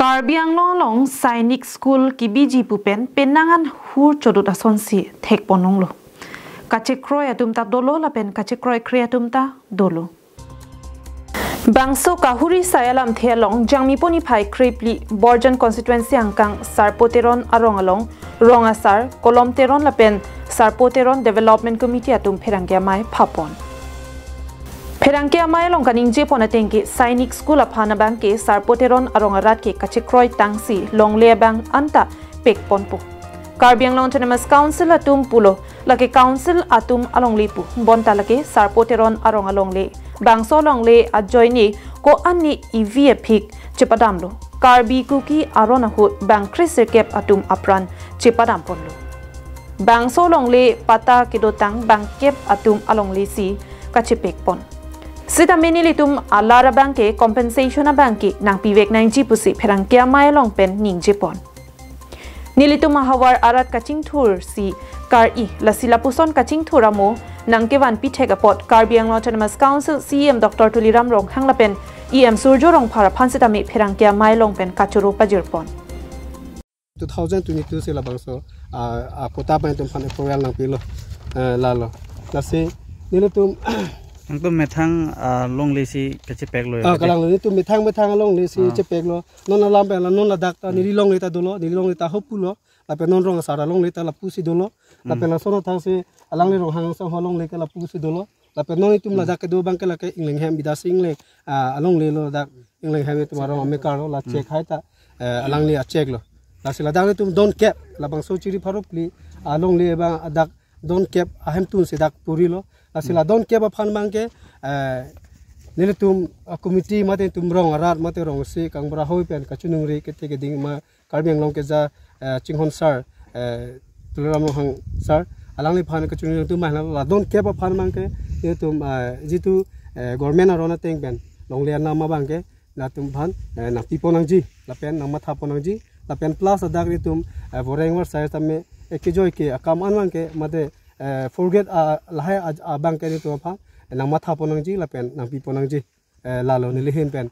Karbiang long Sainik School ki biji pupen penangan hur chodut asonsi thek ponong lo. Kachekroy atum ta dolo la pen kachekroy kreatum ta dolo. Bangso kahuri sayalam thelong jangmi poni phai krepli Borjan constituency angkang Sarpoteron arong along rong asar kolom teron la pen Sarpoteron development committee atum pherangya mai phapon. Pherangkia mai long kaning je pona tengki Sainik School aphana bang ke Sarpoteron arong arat ke kachekroy tangsi long le bang anta pek ponpu. Karbiang Autonomous Council atum pulo lake council atum along lipu bonta lake Sarpoteron arong along le bangso long le ajoini ko anni ivia phik chepadamlo Karbi kuki arona hut bang kriser kep atum apran chepadam ponlo bangso long le pata kidotang bang kep atum along le si kachepek pon Sita menilitum alara banke compensation a banki nang pivek nang jipusi pherangkia mai long pen ning jepon Nilitum hawar arat kaching thur si kar I lasila puson kaching thuramo nang kewan pithega pot Karbiang Autonomous Council CM Dr. Tuliram Rong hanglapen EM Surjo Rong phara phansita mi pherangkia mai long pen kachuru pajirpon 2022 se labangso a pota pa tum phan program nang pilo lalo lase nilitum ang tum methang long lesi kachepek lo kalang ni tum methang long lesi chepek lo non lam pe non la dak ta ni long leta dolo ni long leta hopulo la pe non rong sara long leta la pusi dolo la pe la sono thang se alang ni rong hang sang holong le ka la pusi dolo la pe non tum la dak ke do bang ke la ke ingling hem bida sing le along le lo dak ingling hem tumaro me kar lo la check hai ta alang le a check lo la se la dak le tum don't cap la bang so chiri pharop li along le ba dak don't cap ahem tun se dak puri lo asila don't cap aphan mangke nilitum committee mate tum rong arat mate rong se kangbra hoi pen kachunung re kete ke ding ma Karbiang long ke ja chinghon sar tulam hang sar alang ni phan kachunung tu ma la don't cap aphan mangke nilitum jitu government arona teng ben long le na ma bangke na tum phan na piponang ji la pen na matha ponang ji la pen plus adak ri tum voreng war sai tamme ekijoi ke akam anwang ke mate forget lahai abang ke to pha nang matha ponang ji la pen nang pi ponang ji lalo ni lehen pen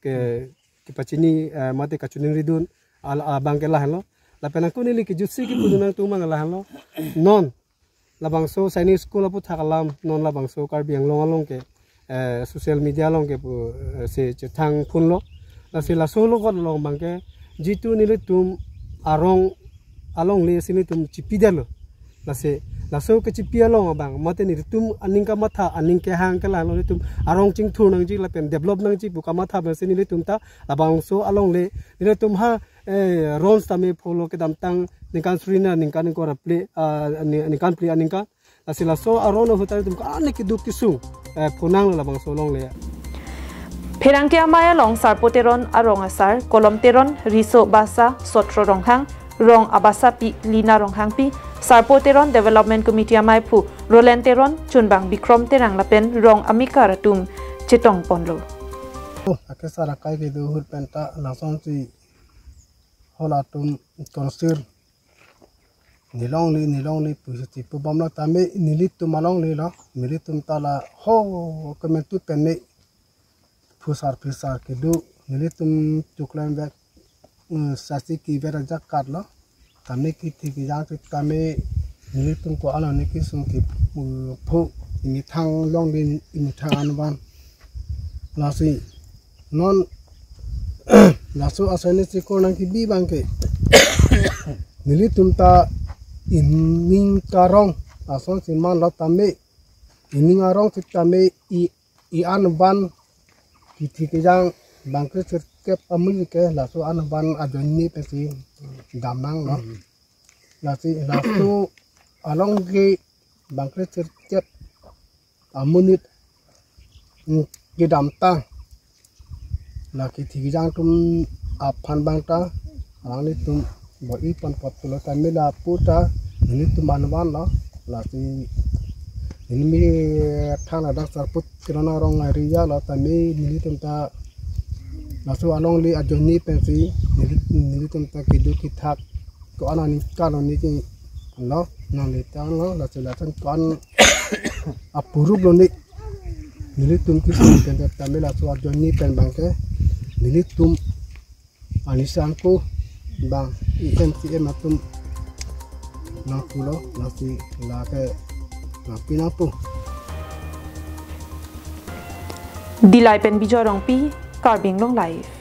ke pachini mate kachuning ridun abang ke lahlo la pen ko ni ki jutsi ki pudunang tu mang lahlo non labang so Sainik School apu thakalam non labang so Karbiang long ke social media long ke se thang phunlo la se la solo ko long bang ke jitu ni tum arong along le sini tum chipidalo lase laso ke chipia long bang mate ni tum aning ka matha aning ke hang ka la lo tum arong ching thur nang ji la pen develop nang ji bu ka matha ba se ni tum ta abang so along le ni tum ha rules ta me follow ke dam tang ninkan srina ninkan ko ra play ninkan play aning ka lase laso aron ho ta tum ka anik ki duk ki su phunang la bang so long le Pherangkia mai long Sarpoteron arong asar kolom teron riso basa sotro ronghang rong abasa pi lina ronghang pi Sarpoteron Development Committee amai phu Rolenteron chunbang bikrom terang lapen rong amika ratum chetong ponlo akesara kai ke do hur penta lason si holatum konsir nilong li pusi pu bamla tame nilitum malong li la nilitum tala ho kementu penne pusar ke do nilitum tuklan bek sasi ki vera jakat lo tame ki ti yang tame nilitum ko ala ne ki sum ki pho ni thang long din ni thang anban lasi non laso asane si ko nang ki bi bangke nilitum ta ining karong ason sinman la tame ining arong ti tame I anban ki ti ki yang bangke kep amun ke laso anban adoni pesi damang no laso along ke bangke kep amunit ke damta laki tigijang tum aphan bangta alani tum boi pan potlo tamila puta ini tum manwan no laki ini mi thana dak sarput kirana rong ria la tami ini tum ta laso along li adoni pensi ini tum ta kidu kithak ko anani kanoni ki no nang le ta no la se la tan kan apurub lo ni ini tum ki pen tamila so adoni pen bangke ini tum anisan ko bang IMCM atum na pulo nasi la ke na pinapu Dilai pen bijorong pi karbing long life